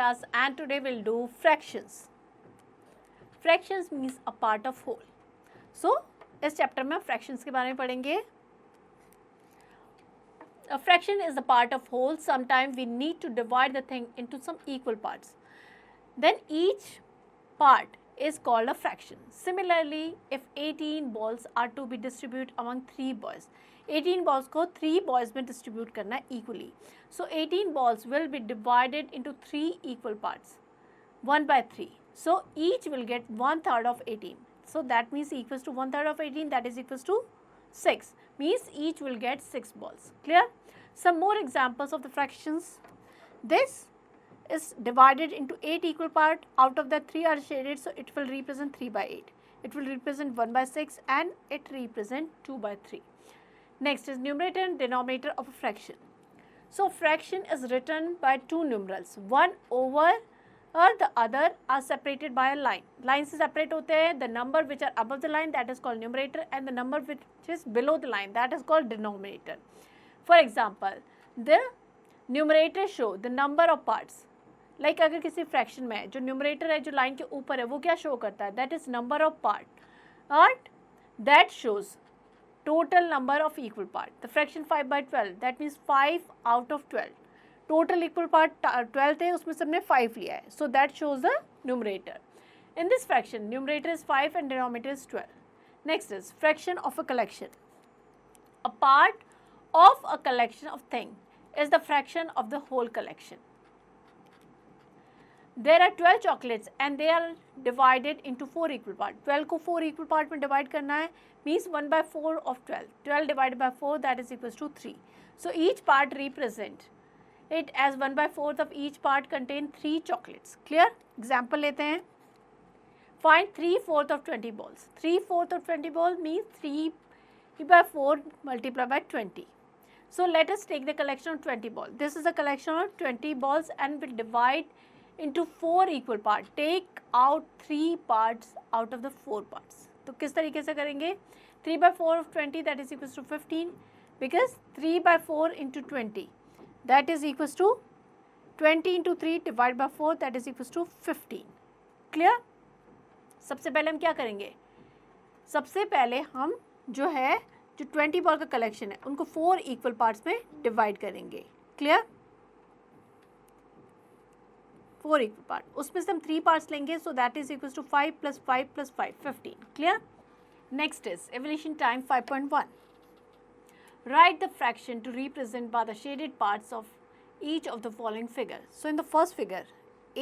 class and today we'll do fractions. Fractions means a part of whole. So इस chapter में fractions के बारे में पढ़ेंगे. A fraction is a part of whole. Sometimes we need to divide the thing into some equal parts. Then each part is called a fraction. Similarly, if 18 balls are to be distributed among 3 boys, 18 balls को 3 boys में distribute करना equally. So 18 balls will be divided into 3 equal parts, 1 by 3. So each will get 1/3 of 18. So that means equals to 1/3 of 18, that is equals to 6. Means each will get 6 balls. Clear? Some more examples of the fractions. This is divided into 8 equal parts. Out of that 3 are shaded, so it will represent 3 by 8. It will represent 1 by 6 and it represent 2 by 3. Next is numerator and denominator of a fraction. So fraction is written by two numerals. One over or the other are separated by a line. Line से separate होते हैं. The number which are above the line, that is called numerator, and the number which is below the line, that is called denominator. For example, the numerator show the number of parts. Like अगर किसी fraction में जो numerator है जो line के ऊपर है वो क्या show करता है? That is number of part. And that shows total number of equal part. The fraction 5 by 12, that means 5 out of 12. Total equal part 12 थे, उसमें सबने 5 लिया है. So that shows the numerator. In this fraction, numerator is 5 and denominator is 12. Next is fraction of a collection. A part of a collection of things is the fraction of the whole collection. There are 12 chocolates and they are divided into 4 equal parts. 12 को 4 equal part में divide करना है, means 1 by 4 of 12. 12 divided by 4, that is equals to 3. So each part represent it as 1 by 4th of each part contain 3 chocolates. Clear? Example लेते हैं. Find 3/4 of 20 balls. 3/4 of 20 balls means 3 by 4 multiplied by 20. So let us take the collection of 20 balls. This is a collection of 20 balls and we'll divide into 4 equal parts. Take out 3 parts out of the 4 parts. तो किस तरीके से करेंगे? 3 by 4 of 20, that is equals to 15, because 3 by 4 into 20, that is equals to 20 into 3 divided by 4, that is equals to 15. Clear? सबसे पहले हम क्या करेंगे? सबसे पहले हम जो है जो 20 बॉल का कलेक्शन है उनको 4 इक्वल पार्ट्स में डिवाइड करेंगे. क्लियर? 4 इक्वल पार्ट, उसमें से हम 3 पार्ट्स लेंगे, so that is equals to 5 + 5 + 5 15. Clear? Next is evaluation time 5.1. Write the fraction to represent by the shaded parts of each of the following figure. So in the first figure,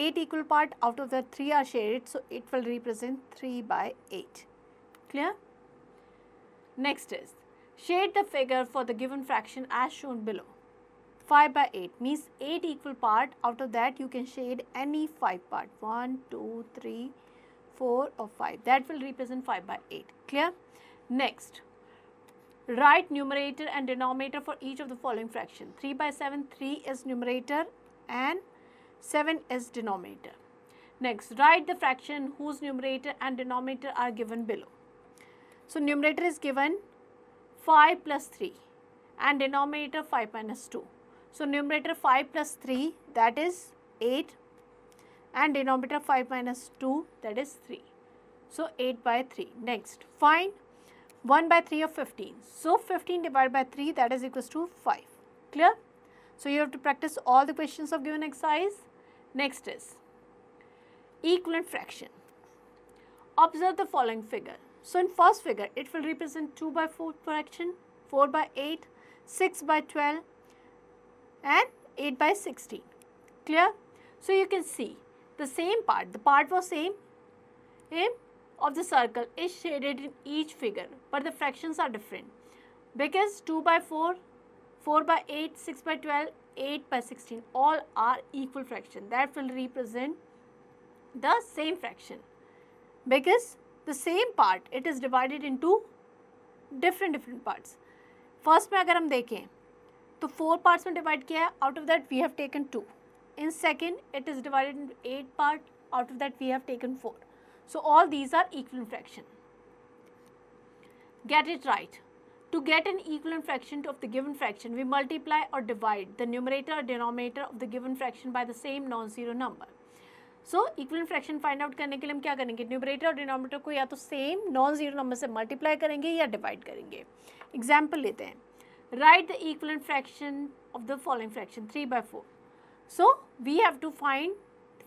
8 equal part, out of that 3 are shaded, so it will represent 3 by 8. Clear? Next is shade the figure for the given fraction as shown below. 5 by 8 means 8 equal part, out of that you can shade any 5 part, 1, 2, 3, 4 or 5. That will represent 5 by 8. Clear? Next, write numerator and denominator for each of the following fraction. 3 by 7, 3 is numerator and 7 is denominator. Next, write the fraction whose numerator and denominator are given below. So numerator is given 5 plus 3 and denominator 5 minus 2. So numerator 5 plus 3, that is 8, and denominator 5 minus 2, that is 3. So 8 by 3. Next, find 1 by 3 of 15. So 15 divided by 3, that is equals to 5. Clear? So you have to practice all the questions of given exercise. Next is equivalent fraction. Observe the following figure. So in first figure, it will represent 2 by 4 fraction, 4 by 8, 6 by 12 and 8 by 16. Clear? So you can see the same part, the part was same of the circle is shaded in each figure, but the fractions are different because 2 by 4, 4 by 8, 6 by 12, 8 by 16 all are equal fraction. That will represent the same fraction because the same part it is divided into different parts. First में अगर हम देखें तो 4 parts में divide किया है, out of that we have taken 2. In second it is divided into 8 part, out of that we have taken 4. So all these are equivalent fraction. Get it right. To get an equivalent fraction of the given fraction, we multiply or divide the numerator or denominator of the given fraction by the same non-zero number. So equivalent fraction find out करने के लिए हम क्या करेंगे, numerator और denominator को या तो सेम नॉन जीरो नंबर से मल्टीप्लाई करेंगे या डिवाइड करेंगे. एग्जाम्पल लेते हैं. Right the equivalent fraction of the following fraction 3/4. So we have to find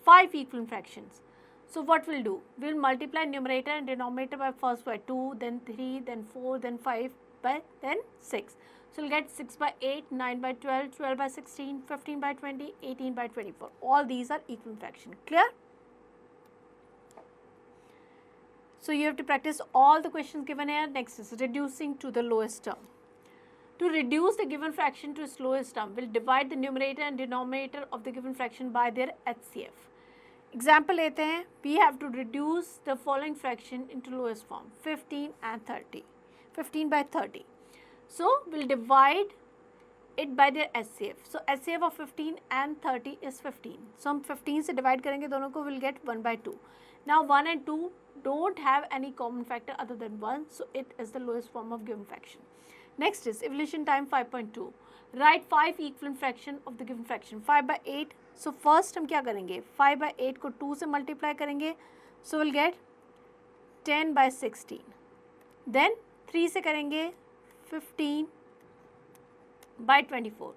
5 equivalent fractions. So what we'll do, we'll multiply numerator and denominator by first by 2, then 3, then 4, then 5, then 6. So we'll get 6 by 8, 9 by 12, 12 by 16, 15 by 20, 18 by 24. All these are equivalent fraction. Clear? So you have to practice all the questions given here. Next is reducing to the lowest term. To reduce the given fraction to its lowest term, we'll divide the numerator and denominator of the given fraction by their HCF. Example लेते हैं. We have to reduce the following fraction into lowest form, 15 and 30. 15 by 30. So we'll divide it by their HCF. So HCF of 15 and 30 is 15. So हम 15 से divide करेंगे दोनों को, we'll get 1/2. Now 1 and 2 don't have any common factor other than 1. So it is the lowest form of given fraction. Next is evaluation time 5.2. Write 5 equivalent fraction of the given fraction. 5 by 8. So first हम क्या करेंगे, 5 by 8 को 2 से multiply करेंगे. So we'll get 10 by 16. Then 3 से करेंगे 15 by 24.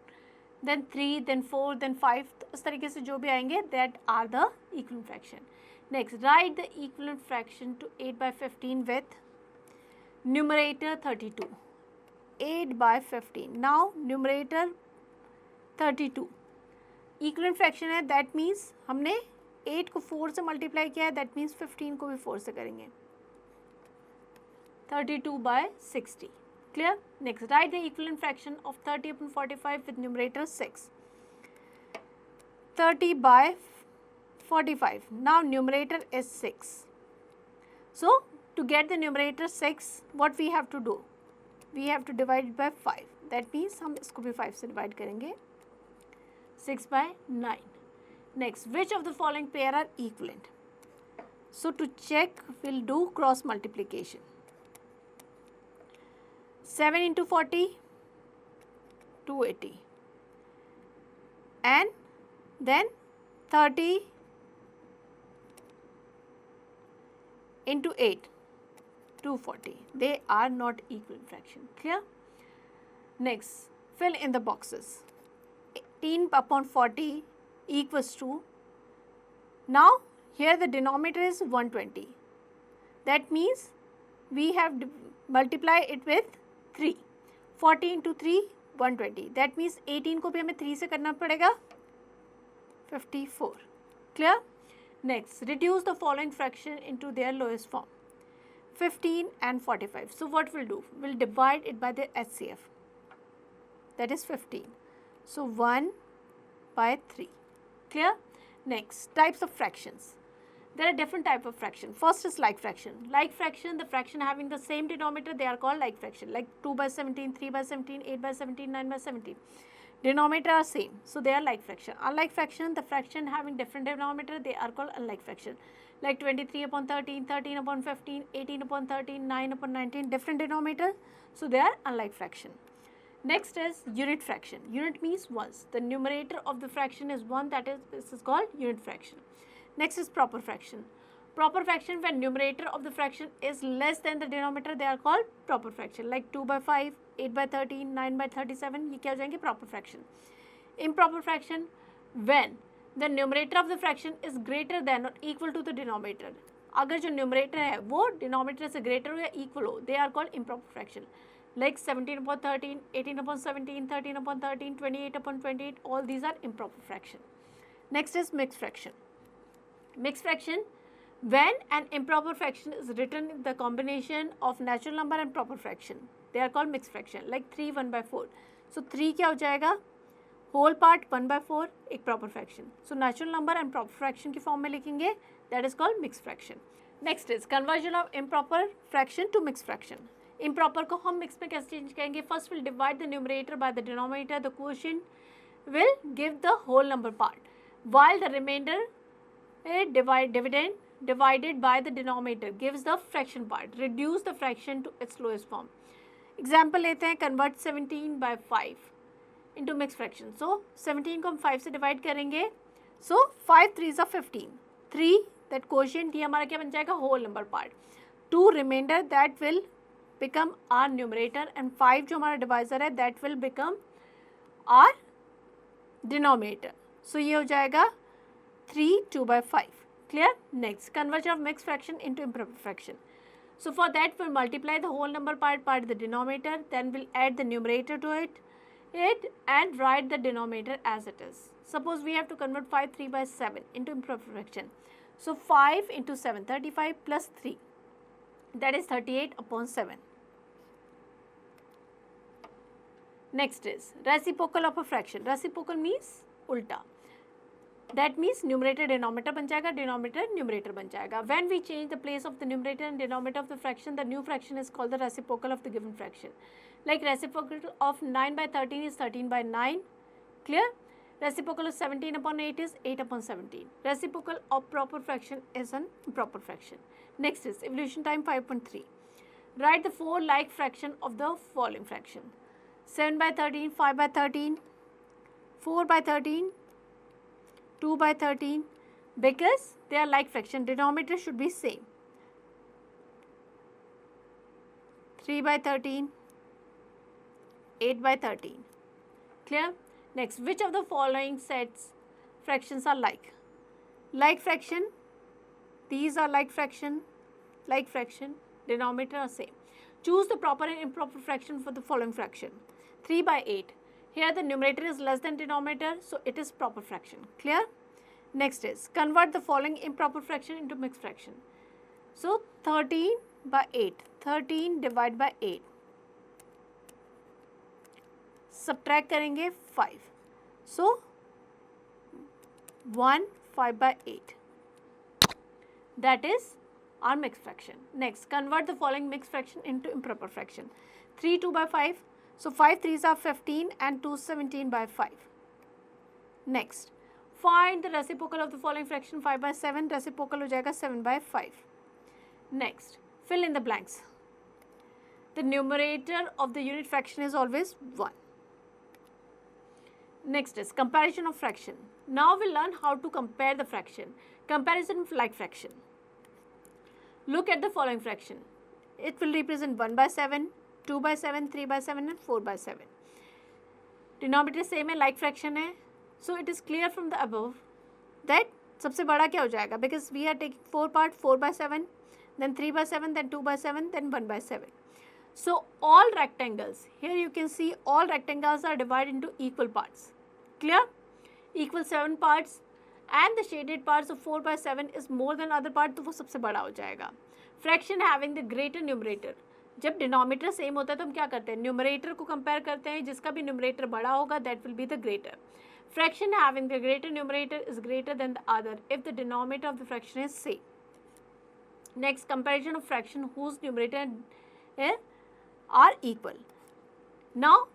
Then 3, then 4, then 5. तो इस तरीके से जो भी आएंगे that are the equivalent fraction. Next, write the equivalent fraction to 8 by 15 with numerator 32. 8 by 15. Now numerator 32. Equivalent fraction है, that means हमने 8 को 4 से multiply किया है, that means 15 को भी 4 से करेंगे. 32 by 60. Clear? Next, write the equivalent fraction of 30 upon 45 with numerator 6. 30 by 45. Now numerator is 6. So to get the numerator 6, what we have to do? We have to divide it by 5. That means हम इसको भी 5 से divide करेंगे. 6 by 9. Next, which of the following pair are equivalent? So to check, we'll do cross multiplication. 7 into 40, 280. And then 30 into 8, 240. They are not equivalent fraction. Clear? Next, fill in the boxes. 18 upon 40 equals to, now here the denominator is 120. That means we have multiply it with 3. 40 into 3, 120. That means 18 को भी हमें 3 से करना पड़ेगा, 54. Clear? Next, reduce the following fraction into their lowest form, 15 and 45. So what we'll do? We'll divide it by their HCF. That is 15. So 1 by 3. Clear? Next, types of fractions. There are different types of fraction. First is like fraction. Like fraction, the fraction having the same denominator, they are called like fraction. Like 2 by 17, 3 by 17, 8 by 17, 9 by 17. Denominator are same. So they are like fraction. Unlike fraction, the fraction having different denominator, they are called unlike fraction. Like 23 upon 13, 13 upon 15, 18 upon 13, 9 upon 19, different denominator. So they are unlike fraction. Next is unit fraction. Unit means ones. The numerator of the fraction is 1, that is, this is called unit fraction. Next is proper fraction. Proper fraction, when numerator of the fraction is less than the denominator, they are called proper fraction. Like 2 by 5, 8 by 13, 9 by 37, ये क्या हो जाएंगे, proper fraction. Improper fraction, when the numerator of the fraction is greater than or equal to the denominator. अगर जो numerator है वो denominator से greater हो या equal हो, they are called improper fraction. Like 17 upon 13, 18 upon 17, 13 upon 13, 28 upon 28, all these are improper fraction. Next is mixed fraction. Mixed fraction, when an improper fraction is written in the combination of natural number and proper fraction, they are called mixed fraction. Like 3 1 by 4. So 3 क्या हो जाएगा, whole part 1 by 4 एक proper fraction. So natural number and proper fraction की form में लिखेंगे, that is called mixed fraction. Next is conversion of improper fraction to mixed fraction. Improper को हम mixed में कैसे change करेंगे? First we'll divide the numerator by the denominator. The quotient will give the whole number part, while the remainder dividend divided by the denominator gives the fraction part. Reduce the fraction to its lowest form. Example लेते हैं, convert 17/5 into mix fraction. सो 17 को हम 5 से divide करेंगे. सो 5 3s are 15. 3 that quotient ये हमारा क्या बन जाएगा, whole number part. 2 remainder that will become our numerator and 5 जो हमारा डिवाइजर है that will become our denominator. So ये हो जाएगा 3 2/5. Clear? Next, conversion of mixed fraction into improper fraction. So for that we'll multiply the whole number part by the denominator, then we'll add the numerator to it and write the denominator as it is. Suppose we have to convert 5 3/7 into improper fraction. So 5 into 7, 35 plus 3, that is 38/7. Next is reciprocal of a fraction. Reciprocal means ulta. That means numerator denominator बन जाएगा, denominator numerator बन जाएगा. When we change the place of the numerator and denominator of the fraction, the new fraction is called the reciprocal of the given fraction. Like reciprocal of 9/13 is 13/9. Clear? Reciprocal of 17/8 is 8/17. Reciprocal of proper fraction is an improper fraction. Next is evolution time 5.3. Write the 4 like fraction of the following fraction. 7/13, 5/13, 4/13, 2/13, because they are like fraction, denominator should be same. 3/13, 8/13. Clear? Next, which of the following sets fractions are like? Like fraction, these are like fraction, denominator are same. Choose the proper and improper fraction for the following fraction. 3/8. Here the numerator is less than denominator, so it is proper fraction. Clear? Next is convert the following improper fraction into mixed fraction. So 13/8. 13 divided by 8. Subtract करेंगे 5. So 1 5/8. That is our mixed fraction. Next, convert the following mixed fraction into improper fraction. 3 2/5. So 5 3s are 15 and 2 17/5. Next, find the reciprocal of the following fraction. 5/7 reciprocal हो जाएगा 7/5. Next, fill in the blanks. The numerator of the unit fraction is always 1. Next is comparison of fraction. Now we'll learn how to compare the fraction. Comparison of like fraction. Look at the following fraction. It will represent 1/7, 2/7, 3/7 and 4/7. Denominator same है, like fraction है. So it is clear from the above that सबसे बड़ा क्या हो जाएगा, because we are taking 4 part, 4/7, then 3/7, then 2/7, then 1/7. So all rectangles, here you can see all rectangles are divided into equal parts. Clear? Equal 7 parts and the shaded parts of 4/7 is more than other part, तो वो सबसे बड़ा हो जाएगा. Fraction having the greater numerator. जब denominator same होता है तो हम क्या करते हैं, न्यूमरेटर को कंपेयर करते हैं, जिसका भी न्यूमरेटर बड़ा होगा that will be the greater. Fraction having the greater numerator is greater than the other if the denominator of the fraction is same. Next, comparison of fraction whose numerator are equal. Now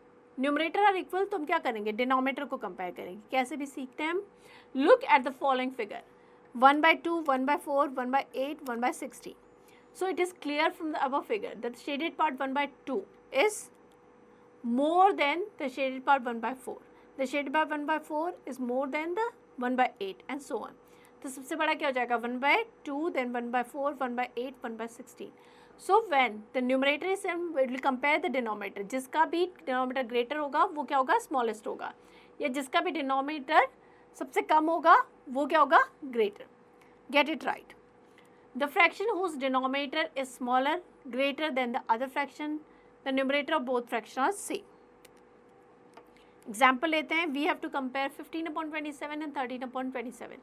numerator are equal तो हम क्या करेंगे, denominator को compare करेंगे. कैसे भी सीखते हैं हम. Look at the following figure. 1/2, 1/4, 1/8, 1/60. So it is clear from the above figure that the shaded part 1/2 is more than the shaded part 1/4. The shaded part 1/4 is more than the 1/8 and so on. तो सबसे बड़ा क्या हो जाएगा, 1/2, then 1/4, 1/8, 1/16. So when the numerator is same, we will compare the denominator. जिसका भी denominator greater होगा वो क्या होगा, smallest होगा, या जिसका भी denominator सबसे कम होगा वो क्या होगा, greater. Get it right. The fraction whose denominator is smaller, greater than the other fraction, the numerator of both fractions are same. Example लेते हैं. We have to compare 15/27 and 13/27.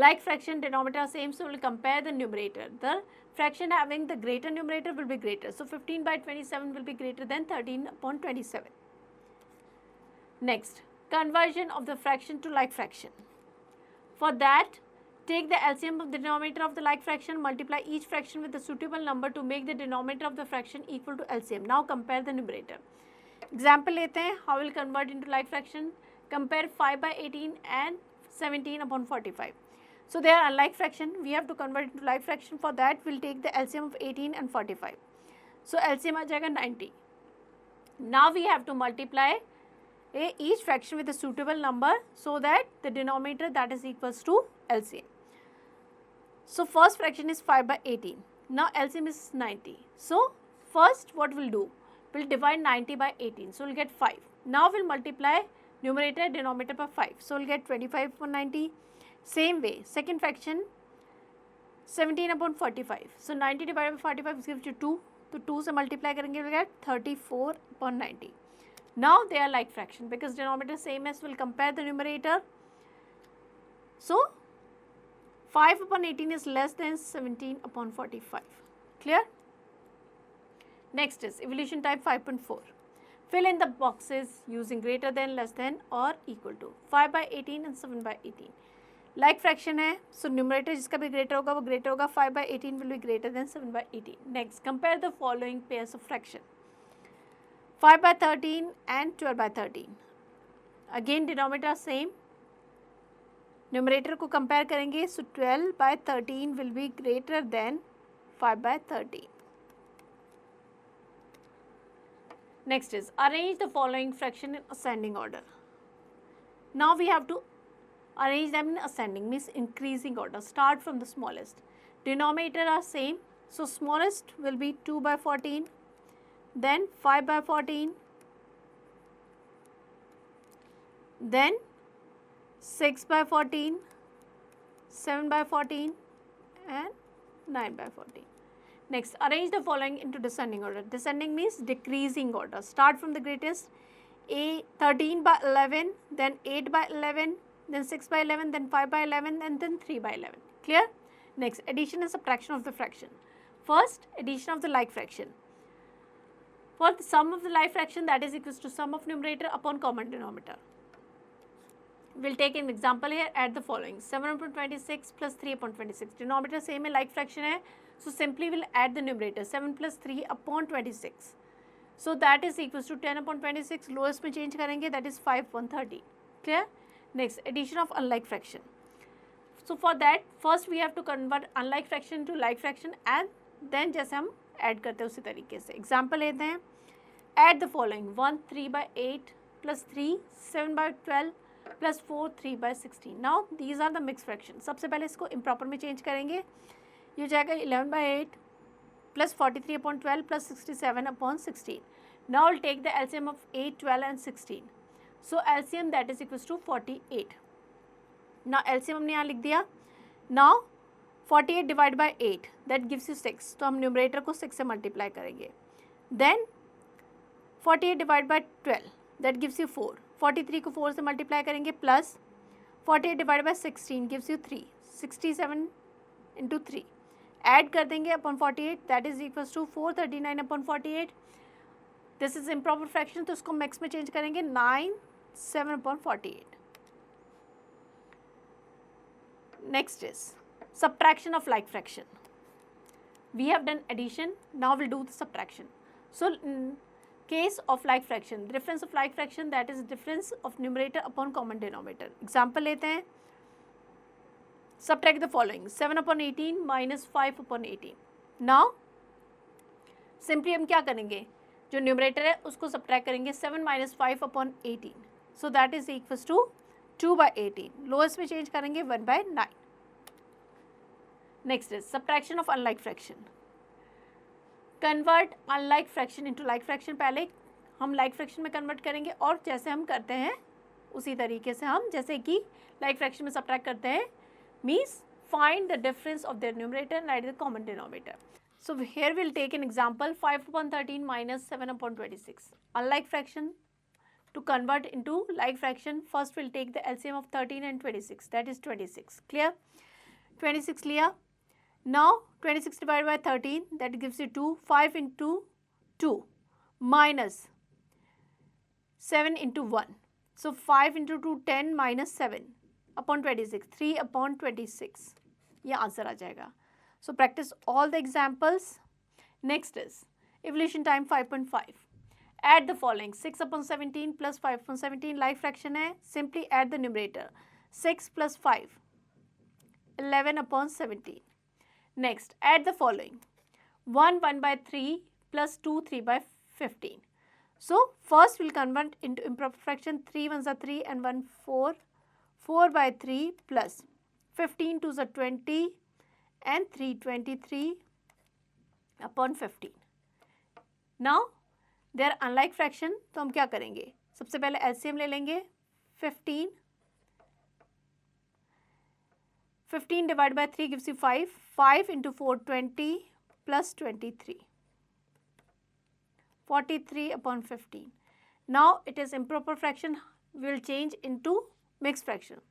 Like fraction, denominator are same, so we'll compare the numerator. The fraction having the greater numerator will be greater. So 15/27 will be greater than 13/27. Next, conversion of the fraction to like fraction. For that, take the LCM of the denominator of the like fraction, multiply each fraction with a suitable number to make the denominator of the fraction equal to LCM. Now compare the numerator. Example लेते हैं. How will convert into like fraction? Compare 5/18 and 17/45. So they are unlike fraction. We have to convert into like fraction. For that, we'll take the LCM of 18 and 45. So LCM आ जाएगा 90. Now we have to multiply each fraction with a suitable number so that the denominator that is equals to LCM. So first fraction is 5 by 18. Now LCM is 90. So first what we'll do, we'll divide 90 by 18. So we'll get 5. Now we'll multiply numerator denominator by 5. So we'll get 25 upon 90. Same way, second fraction 17 upon 45. So 90 divided by 45 gives you 2. तो 2 से multiply करेंगे we'll get 34 upon 90. Now they are like fraction because denominator same as, will compare the numerator. So 5 upon 18 is less than 17 upon 45. Clear? Next is evolution type 5.4. Fill in the boxes using greater than, less than or equal to. 5 by 18 and 7 by 18. Like fraction है, so numerator जिसका भी greater होगा वो greater होगा. 5 by 18 will be greater than 7 by 18. Next, compare the following pairs of fraction. 5 by 13 and 12 by 13. Again denominator same, numerator को compare करेंगे. सो 12 by 13 will be greater than 5 by 13. Next is arrange the following fraction in ascending order. Now we have to arrange them in ascending, means increasing order. Start from the smallest. Denominator are same, so smallest will be 2 by 14, then 5 by 14, then 6 by 14, 7 by 14 and 9 by 14. Next, arrange the following into descending order. Descending means decreasing order. Start from the greatest. 13 by 11, then 8 by 11, then 6 by 11, then 5 by 11, and then 3 by 11. Clear? Next, addition and subtraction of the fraction. First, addition of the like fraction. For the sum of the like fraction, that is equals to sum of numerator upon common denominator. We'll take an example here. Add the following. 7 upon 26 plus 3 upon 26. Denominator same है, like fraction है. So simply we'll add the numerator. 7 plus 3 upon 26. So that is equals to 10 upon 26. Lowest में change करेंगे, that is 5 upon 30. Clear? Next, addition of unlike fraction. So for that, first we have to convert unlike fraction to like fraction and then जैसे हम add करते हैं उसी तरीके से. Example लेते हैं. Add the following. 1 3 by 8 plus 3 7 by 12 plus 4 3 by 16. Now these are the mixed fractions. सबसे पहले इसको improper में change करेंगे. ये हो जाएगा 11 by 8 plus 43 upon 12 plus 67 upon 16. Now we'll take the LCM of 8, 12 and 16. So LCM that is equals to 48. Now LCM हमने यहाँ लिख दिया. Now 48 divided by 8 that gives you 6. तो हम numerator को 6 से multiply करेंगे. Then 48 divided by 12 that gives you 4. 43 को 4 से multiply करेंगे plus 48 divided by 16 gives you 3. 67 into 3. Add कर देंगे upon 48 that is equals to 439 upon 48. This is improper fraction तो उसको max में change करेंगे 9 7 upon 48. Next is subtraction of like fraction. We have done addition, now we'll do the subtraction. So in case of like fraction, the difference of like fraction, that is difference of numerator upon common denominator. Example लेते हैं. Subtract the following. 7 upon 18 minus 5 upon 18. Now simply हम क्या करेंगे, जो numerator है उसको subtract करेंगे. 7 minus 5 upon 18. So that is equals to 2 by 18. Lowest में change करेंगे 1 by 9. Next is subtraction of unlike fraction. Convert unlike fraction into like fraction. पहले हम like fraction में convert करेंगे और जैसे हम करते हैं उसी तरीके से हम जैसे कि like fraction में subtract करते हैं, means find the difference of their numerator and write the common denominator. So here we'll take an example. 5 upon 13 minus 7 upon 26. Unlike fraction, to convert into like fraction, first we'll take the LCM of 13 and 26, that is 26. Clear? 26 लिया. Now 26 divided by 13, that gives you 2. 5 into 2 minus 7 into 1. So 5 into 2, 10 minus 7 upon 26, 3 upon 26. ये answer आ जाएगा. So practice all the examples. Next is evolution time 5.5. Add the following. 6 upon 17 plus 5 upon 17 like fraction है. Simply add the numerator. 6 plus 5, 11 upon 17. Next, add the following. 1 by 3 plus 2 3 by 15. So first we'll convert into improper fraction. 3 ones are 3 and 1 4. 4 by 3 plus 15 twos are 20 and 3 23 upon 15. Now they are unlike fraction, तो हम क्या करेंगे? सबसे पहले LCM ले लेंगे. 15 divided by 3 gives you 5. 5 into 4 20 plus 23. 43 upon 15. Now it is improper fraction, will change into mixed fraction.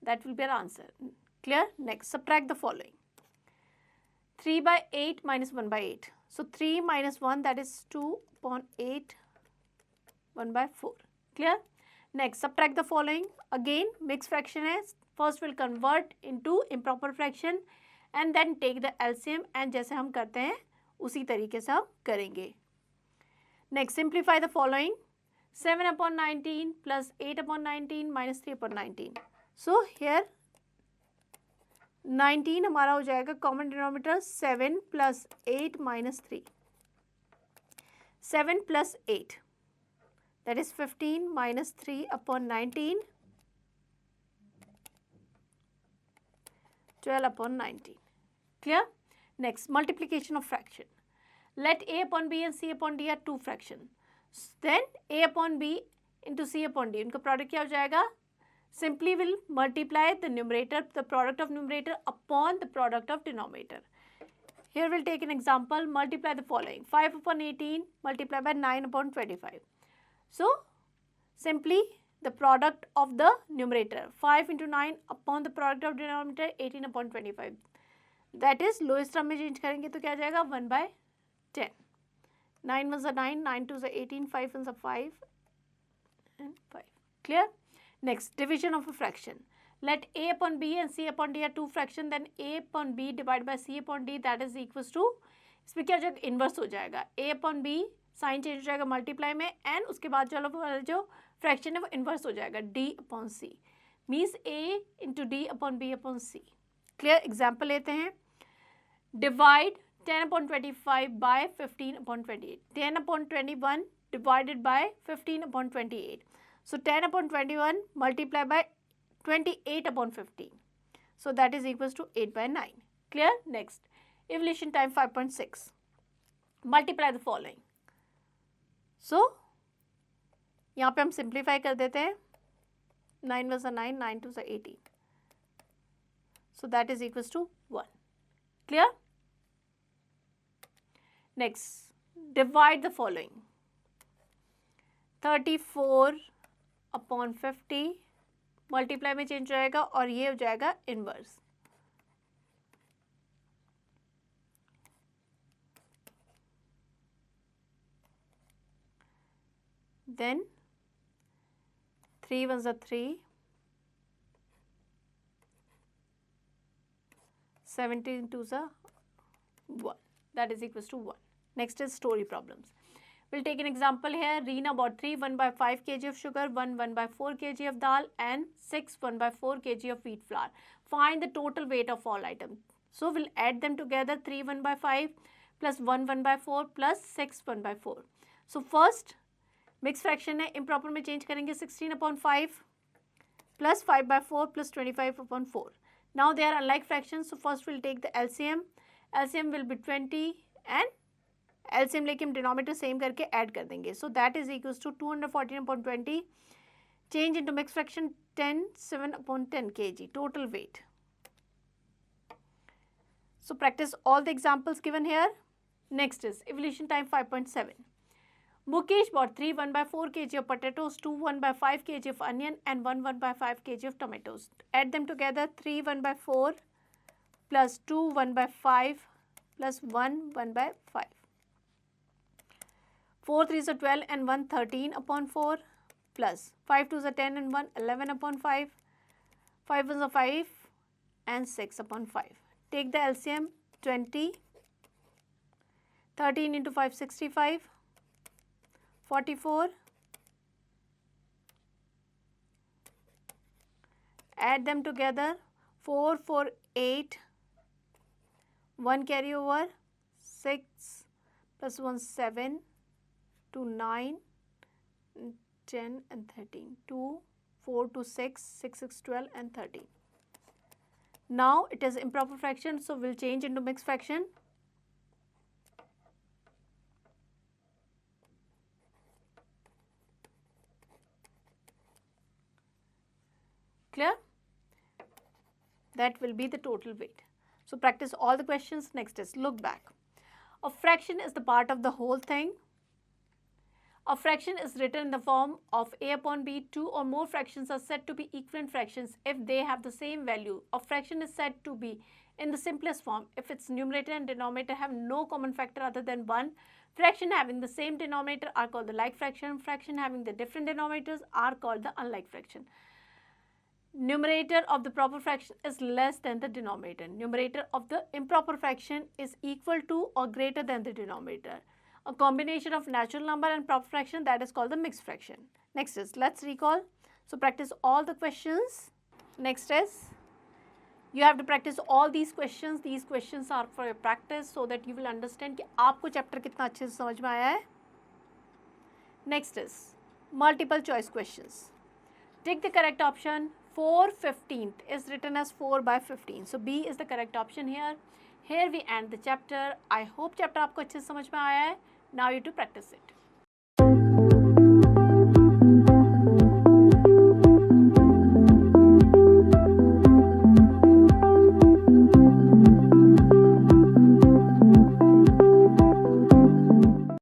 That will be our answer. Clear? Next, subtract the following. 3 by 8 minus 1 by 8. So 3 minus 1, that is 2 upon 8, 1 by 4. Clear? Next, subtract the following. Again, mixed fraction is, first we'll convert into improper fraction and then take the LCM, and जैसे हम करते हैं उसी तरीके से हम करेंगे. Next, simplify the following. 7 upon 19 plus 8 upon 19 minus 3 upon 19. So here 19 हमारा हो जाएगा common denominator 7 plus 8 minus 3. 7 plus 8, that is 15 minus 3 upon 19, 12 upon 19. Clear? Next, multiplication of fraction. Let A upon B and C upon D are two fractions. Then A upon B into C upon D, उनका product क्या हो जाएगा? Simply will multiply the numerator, the product of numerator upon the product of denominator. Here we'll take an example. Multiply the following. 5 upon 18 multiplied by 9 upon 25. So simply the product of the numerator, 5 into 9 upon the product of denominator, 18 upon 25. That is lowest term में change करेंगे तो क्या जाएगा? 1 by 10. 9 ones are 9, 9 twos are 18, 5 ones are 5 and 5. Clear? Next, division of a fraction. Let A upon B and C upon D are two fractions. Then A upon B divided by C upon D, that is equals to, इसमें क्या हो जाएगा? Inverse हो जाएगा. A upon B sign change हो जाएगा multiply में, and उसके बाद चलो जो फ्रैक्शन है वो इन्वर्स हो जाएगा. D upon C means A into D upon B upon C. Clear? Example लेते हैं. Divide 10 upon 25 by 15 upon 28. 10 upon 21 divided by 15 upon 28. So 10 upon 21 multiplied by 28 upon 15. So that is equals to 8 by 9. Clear? Next, evolution time 5.6. Multiply the following. So यहाँ पे हम simplify कर देते हैं. 9 was a 9, 9 2 is a 18. So that is equals to 1. Clear? Next, divide the following. 34 upon 50 multiply में change हो जाएगा और ये हो जाएगा inverse. Then 3 ones are 3, 17 twos are 1. That is equals to 1. Next is story problems. We'll take an example here. Reena bought 3 1 by 5 kg of sugar, 1 by 4 kg of dal, and 6 1 by 4 kg of wheat flour. Find the total weight of all items. So we'll add them together. 3 1 by 5 plus 1 by 4 plus 6 1 by 4. So first mixed fraction है, improper में change करेंगे. 16 upon 5 plus 5 by 4 plus 25 upon 4. Now they are unlike fractions. So first we'll take the LCM. LCM will be 20 and LCM लेके हम denominator same करके add कर देंगे. So that is equals to 214 upon 20. Change into mix fraction 10 7 upon 10 kg total weight. So practice all the examples given here. Next is evolution time 5.7. Mukesh bought 3 1 by 4 kg of potatoes, 2 1 by 5 kg of onion, and 1 by 5 kg of tomatoes. Add them together. 3 1 by 4 plus 2 1 by 5 plus 1 by 5. 4 3s are 12 and 1 13 upon 4 plus 5 2s are 10 and 1 11 upon 5. 5 1s are 5 and 6 upon 5. Take the LCM. 20. 13 into 5 65. 44. Add them together. 4 4 8. 1 carry over, 6 plus 1 7, 2 9, 10 and 13, 2 4 to 6, 6 6 12 and 13. Now it is improper fraction, so we'll change into mixed fraction. Clear? That will be the total weight. So practice all the questions. Next is look back. A fraction is the part of the whole thing. A fraction is written in the form of a upon b. Two or more fractions are said to be equivalent fractions if they have the same value. A fraction is said to be in the simplest form if its numerator and denominator have no common factor other than 1. Fraction having the same denominator are called the like fraction. Fraction having the different denominators are called the unlike fraction. Numerator of the proper fraction is less than the denominator. Numerator of the improper fraction is equal to or greater than the denominator. A combination of natural number and proper fraction, that is called the mixed fraction. Next is, let's recall. So practice all the questions. Next is, you have to practice all these questions. These questions are for your practice so that you will understand कि आपको chapter कितना अच्छे से समझ में आया है. Next is multiple choice questions. Take the correct option. 4/15 is written as 4 by 15. So B is the correct option here. Here we end the chapter. I hope chapter आपको अच्छे से समझ में आया है. Now you to practice it.